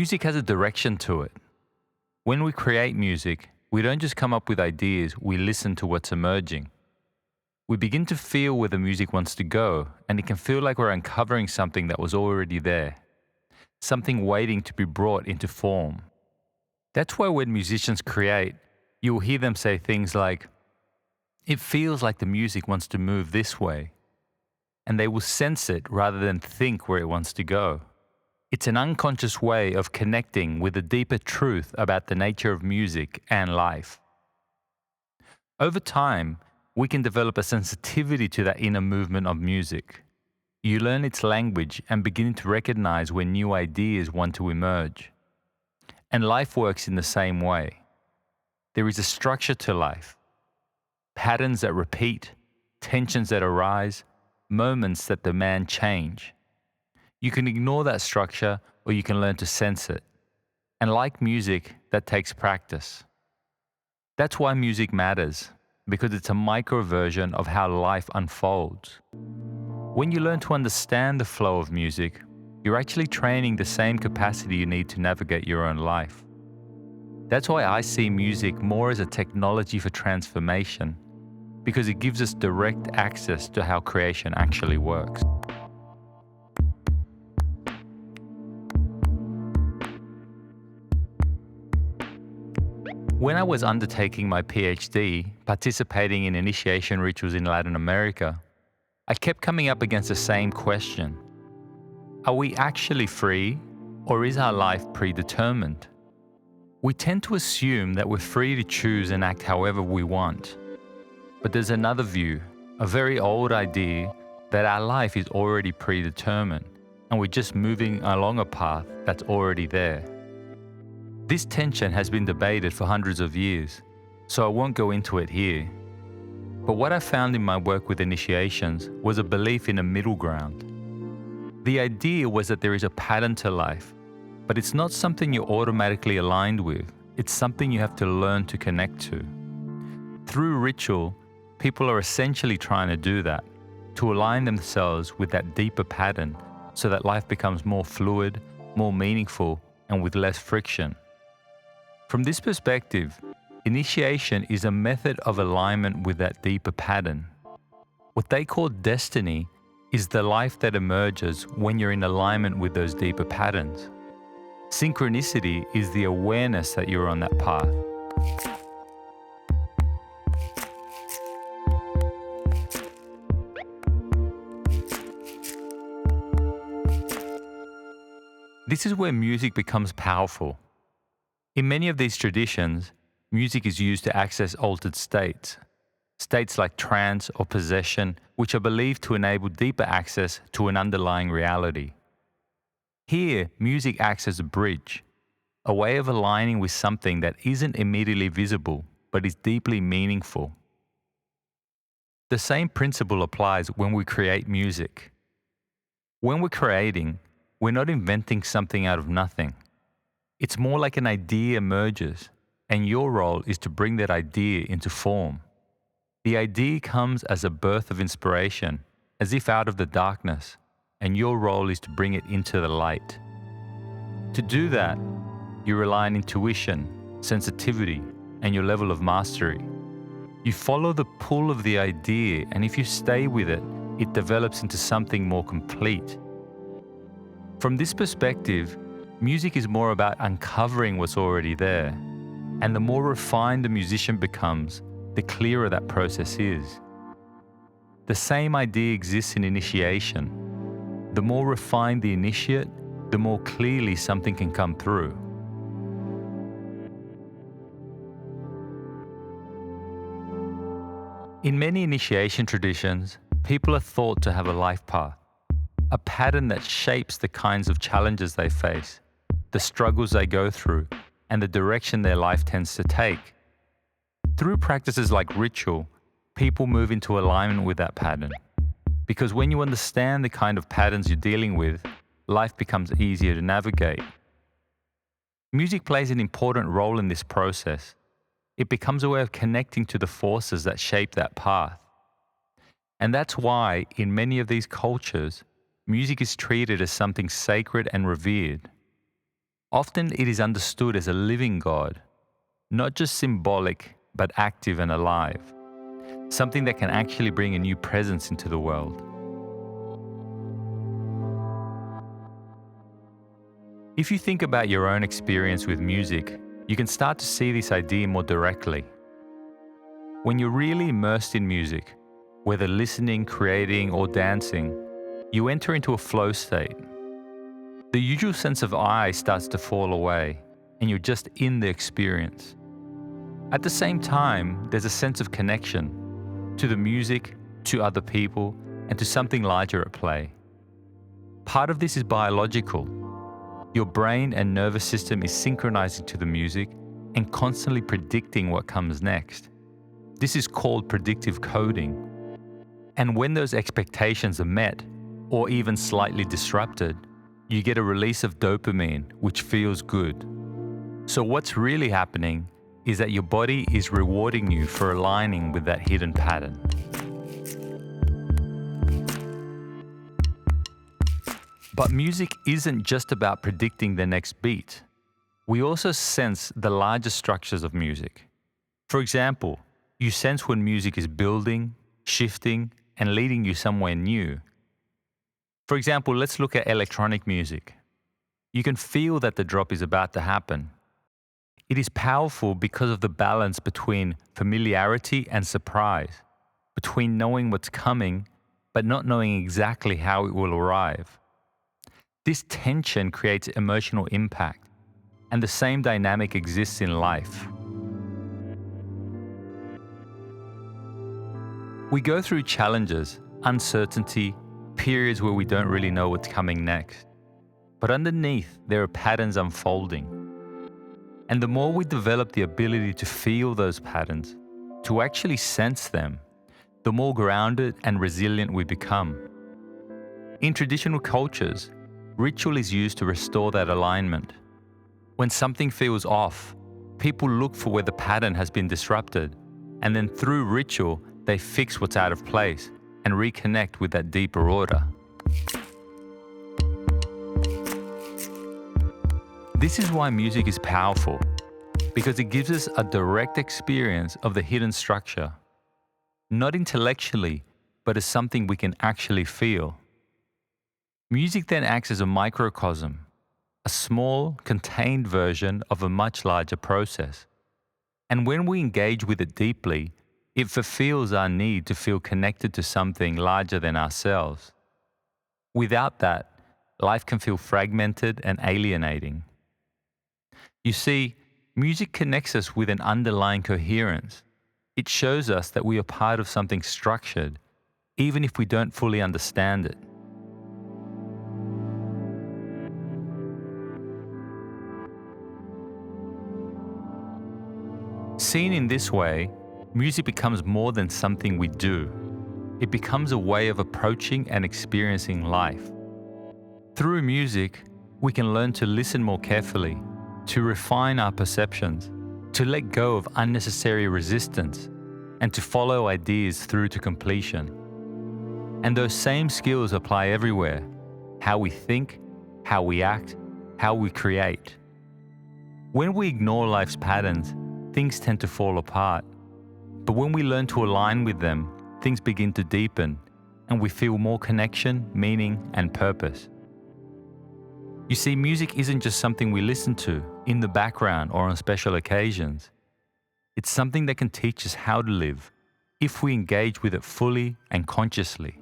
Music has a direction to it. When we create music, we don't just come up with ideas, we listen to what's emerging. We begin to feel where the music wants to go, and it can feel like we're uncovering something that was already there, something waiting to be brought into form. That's why when musicians create, you'll hear them say things like, "It feels like the music wants to move this way," and they will sense it rather than think where it wants to go. It's an unconscious way of connecting with a deeper truth about the nature of music and life. Over time, we can develop a sensitivity to that inner movement of music. You learn its language and begin to recognize when new ideas want to emerge. And life works in the same way. There is a structure to life. Patterns that repeat, tensions that arise, moments that demand change. You can ignore that structure or you can learn to sense it. And like music, that takes practice. That's why music matters, because it's a micro version of how life unfolds. When you learn to understand the flow of music, you're actually training the same capacity you need to navigate your own life. That's why I see music more as a technology for transformation, because it gives us direct access to how creation actually works. When I was undertaking my PhD, participating in initiation rituals in Latin America, I kept coming up against the same question. Are we actually free, or is our life predetermined? We tend to assume that we're free to choose and act however we want. But there's another view, a very old idea, that our life is already predetermined, and we're just moving along a path that's already there. This tension has been debated for hundreds of years, so I won't go into it here. But what I found in my work with initiations was a belief in a middle ground. The idea was that there is a pattern to life, but it's not something you're automatically aligned with. It's something you have to learn to connect to. Through ritual, people are essentially trying to do that, to align themselves with that deeper pattern so that life becomes more fluid, more meaningful, and with less friction. From this perspective, initiation is a method of alignment with that deeper pattern. What they call destiny is the life that emerges when you're in alignment with those deeper patterns. Synchronicity is the awareness that you're on that path. This is where music becomes powerful. In many of these traditions, music is used to access altered states like trance or possession, which are believed to enable deeper access to an underlying reality. Here, music acts as a bridge, a way of aligning with something that isn't immediately visible, but is deeply meaningful. The same principle applies when we create music. When we're creating, we're not inventing something out of nothing. It's more like an idea emerges, and your role is to bring that idea into form. The idea comes as a birth of inspiration, as if out of the darkness, and your role is to bring it into the light. To do that, you rely on intuition, sensitivity, and your level of mastery. You follow the pull of the idea, and if you stay with it, it develops into something more complete. From this perspective, music is more about uncovering what's already there, and the more refined the musician becomes, the clearer that process is. The same idea exists in initiation. The more refined the initiate, the more clearly something can come through. In many initiation traditions, people are thought to have a life path, a pattern that shapes the kinds of challenges they face, the struggles they go through, and the direction their life tends to take. Through practices like ritual, people move into alignment with that pattern. Because when you understand the kind of patterns you're dealing with, life becomes easier to navigate. Music plays an important role in this process. It becomes a way of connecting to the forces that shape that path. And that's why, in many of these cultures, music is treated as something sacred and revered. Often it is understood as a living God, not just symbolic, but active and alive, something that can actually bring a new presence into the world. If you think about your own experience with music, you can start to see this idea more directly. When you're really immersed in music, whether listening, creating, or dancing, you enter into a flow state. The usual sense of I starts to fall away, and you're just in the experience. At the same time, there's a sense of connection to the music, to other people, and to something larger at play. Part of this is biological. Your brain and nervous system is synchronizing to the music and constantly predicting what comes next. This is called predictive coding. And when those expectations are met, or even slightly disrupted, you get a release of dopamine, which feels good. So what's really happening is that your body is rewarding you for aligning with that hidden pattern. But music isn't just about predicting the next beat. We also sense the larger structures of music. For example, you sense when music is building, shifting, and leading you somewhere new. For example, let's look at electronic music. You can feel that the drop is about to happen. It is powerful because of the balance between familiarity and surprise, between knowing what's coming, but not knowing exactly how it will arrive. This tension creates emotional impact, and the same dynamic exists in life. We go through challenges, uncertainty, periods where we don't really know what's coming next. But underneath, there are patterns unfolding. And the more we develop the ability to feel those patterns, to actually sense them, the more grounded and resilient we become. In traditional cultures, ritual is used to restore that alignment. When something feels off, people look for where the pattern has been disrupted, and then through ritual, they fix what's out of place and reconnect with that deeper order. This is why music is powerful, because it gives us a direct experience of the hidden structure, not intellectually, but as something we can actually feel. Music then acts as a microcosm, a small, contained version of a much larger process. And when we engage with it deeply, it fulfills our need to feel connected to something larger than ourselves. Without that, life can feel fragmented and alienating. You see, music connects us with an underlying coherence. It shows us that we are part of something structured, even if we don't fully understand it. Seen in this way, music becomes more than something we do. It becomes a way of approaching and experiencing life. Through music, we can learn to listen more carefully, to refine our perceptions, to let go of unnecessary resistance, and to follow ideas through to completion. And those same skills apply everywhere: how we think, how we act, how we create. When we ignore life's patterns, things tend to fall apart. But when we learn to align with them, things begin to deepen, and we feel more connection, meaning, and purpose. You see, music isn't just something we listen to in the background or on special occasions. It's something that can teach us how to live if we engage with it fully and consciously.